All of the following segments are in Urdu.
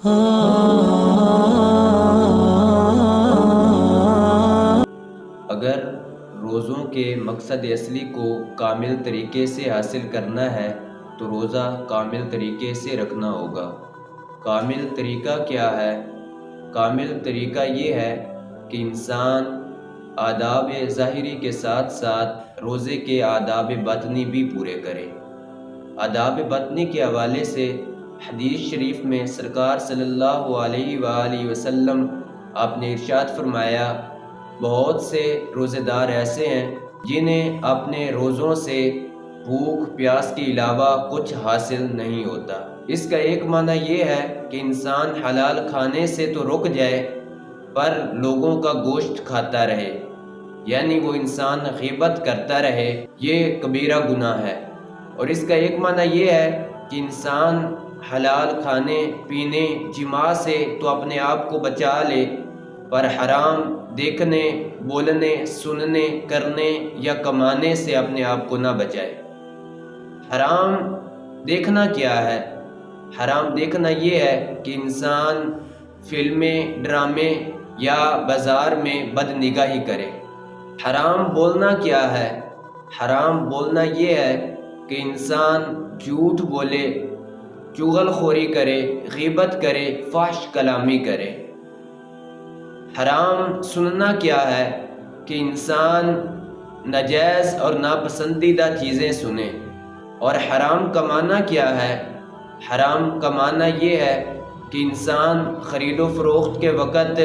اگر روزوں کے مقصد اصلی کو کامل طریقے سے حاصل کرنا ہے تو روزہ کامل طریقے سے رکھنا ہوگا۔ کامل طریقہ کیا ہے؟ کامل طریقہ یہ ہے کہ انسان آداب ظاہری کے ساتھ ساتھ روزے کے آداب باطنی بھی پورے کرے۔ آداب باطنی کے حوالے سے حدیث شریف میں سرکار صلی اللہ علیہ وآلہ وسلم آپ نے ارشاد فرمایا، بہت سے روزے دار ایسے ہیں جنہیں اپنے روزوں سے بھوک پیاس کے علاوہ کچھ حاصل نہیں ہوتا۔ اس کا ایک معنی یہ ہے کہ انسان حلال کھانے سے تو رک جائے پر لوگوں کا گوشت کھاتا رہے، یعنی وہ انسان غیبت کرتا رہے، یہ کبیرہ گناہ ہے۔ اور اس کا ایک معنی یہ ہے کہ انسان حلال کھانے پینے جماع سے تو اپنے آپ کو بچا لے پر حرام دیکھنے بولنے سننے کرنے یا کمانے سے اپنے آپ کو نہ بچائے۔ حرام دیکھنا کیا ہے؟ حرام دیکھنا یہ ہے کہ انسان فلمیں ڈرامے یا بازار میں بد نگاہی کرے۔ حرام بولنا کیا ہے؟ حرام بولنا یہ ہے کہ انسان جھوٹ بولے، چغل خوری کرے، غیبت کرے، فحش کلامی کرے۔ حرام سننا کیا ہے؟ کہ انسان ناجائز اور ناپسندیدہ چیزیں سنے۔ اور حرام کمانا کیا ہے؟ حرام کمانا یہ ہے کہ انسان خرید و فروخت کے وقت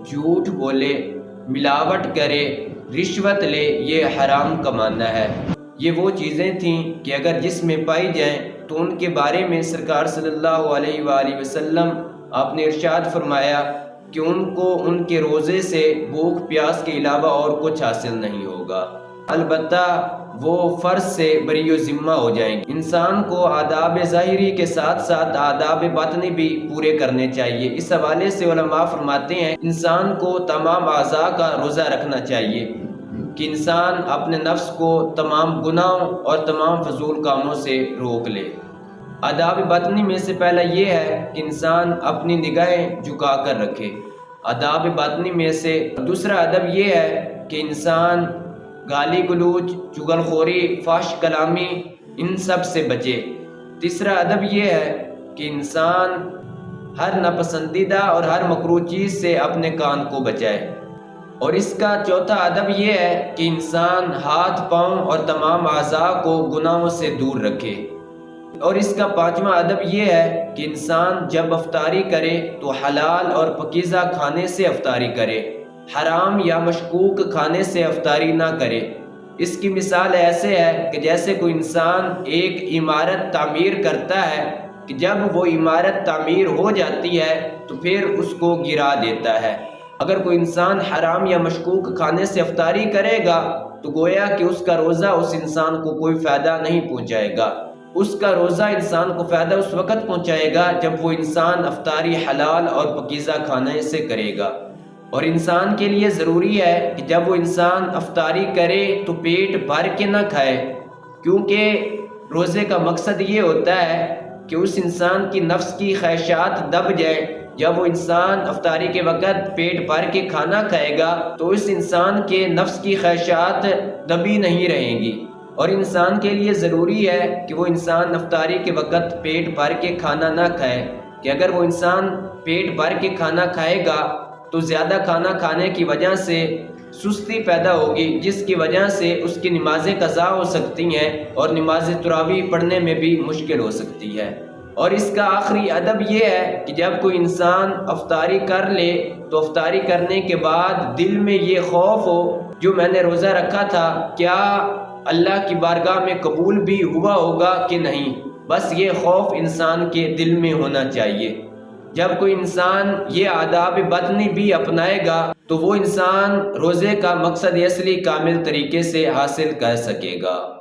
جھوٹ بولے، ملاوٹ کرے، رشوت لے، یہ حرام کمانا ہے۔ یہ وہ چیزیں تھیں کہ اگر جس میں پائی جائیں تو ان کے بارے میں سرکار صلی اللہ علیہ وآلہ وسلم آپ نے ارشاد فرمایا کہ ان کو ان کے روزے سے بھوک پیاس کے علاوہ اور کچھ حاصل نہیں ہوگا، البتہ وہ فرض سے بری و ذمہ ہو جائیں گے۔ انسان کو آداب ظاہری کے ساتھ ساتھ آداب باطنی بھی پورے کرنے چاہیے۔ اس حوالے سے علماء فرماتے ہیں انسان کو تمام اعضاء کا روزہ رکھنا چاہیے کہ انسان اپنے نفس کو تمام گناہوں اور تمام فضول کاموں سے روک لے۔ آداب باطنی میں سے پہلا یہ ہے کہ انسان اپنی نگاہیں جھکا کر رکھے۔ آداب باطنی میں سے دوسرا ادب یہ ہے کہ انسان گالی گلوچ، چغل خوری، فحش کلامی ان سب سے بچے۔ تیسرا ادب یہ ہے کہ انسان ہر ناپسندیدہ اور ہر مکروہ چیز سے اپنے کان کو بچائے۔ اور اس کا چوتھا ادب یہ ہے کہ انسان ہاتھ پاؤں اور تمام اعضاء کو گناہوں سے دور رکھے۔ اور اس کا پانچواں ادب یہ ہے کہ انسان جب افطاری کرے تو حلال اور پاکیزہ کھانے سے افطاری کرے، حرام یا مشکوک کھانے سے افطاری نہ کرے۔ اس کی مثال ایسے ہے کہ جیسے کوئی انسان ایک عمارت تعمیر کرتا ہے کہ جب وہ عمارت تعمیر ہو جاتی ہے تو پھر اس کو گرا دیتا ہے۔ اگر کوئی انسان حرام یا مشکوک کھانے سے افطاری کرے گا تو گویا کہ اس کا روزہ اس انسان کو کوئی فائدہ نہیں پہنچائے گا۔ اس کا روزہ انسان کو فائدہ اس وقت پہنچائے گا جب وہ انسان افطاری حلال اور پاکیزہ کھانے سے کرے گا۔ اور انسان کے لیے ضروری ہے کہ جب وہ انسان افطاری کرے تو پیٹ بھر کے نہ کھائے، کیونکہ روزے کا مقصد یہ ہوتا ہے کہ اس انسان کی نفس کی خواہشات دب جائیں۔ جب وہ انسان افطاری کے وقت پیٹ بھر کے کھانا کھائے گا تو اس انسان کے نفس کی خواہشات دبی نہیں رہیں گی۔ اور انسان کے لیے ضروری ہے کہ وہ انسان افطاری کے وقت پیٹ بھر کے کھانا نہ کھائے، کہ اگر وہ انسان پیٹ بھر کے کھانا کھائے گا تو زیادہ کھانا کھانے کی وجہ سے سستی پیدا ہوگی، جس کی وجہ سے اس کی نمازیں قضا ہو سکتی ہیں اور نماز تراویح پڑھنے میں بھی مشکل ہو سکتی ہے۔ اور اس کا آخری ادب یہ ہے کہ جب کوئی انسان افطاری کر لے تو افطاری کرنے کے بعد دل میں یہ خوف ہو جو میں نے روزہ رکھا تھا کیا اللہ کی بارگاہ میں قبول بھی ہوا ہوگا کہ نہیں، بس یہ خوف انسان کے دل میں ہونا چاہیے۔ جب کوئی انسان یہ آداب باطنی بھی اپنائے گا تو وہ انسان روزے کا مقصد اصلی کامل طریقے سے حاصل کر سکے گا۔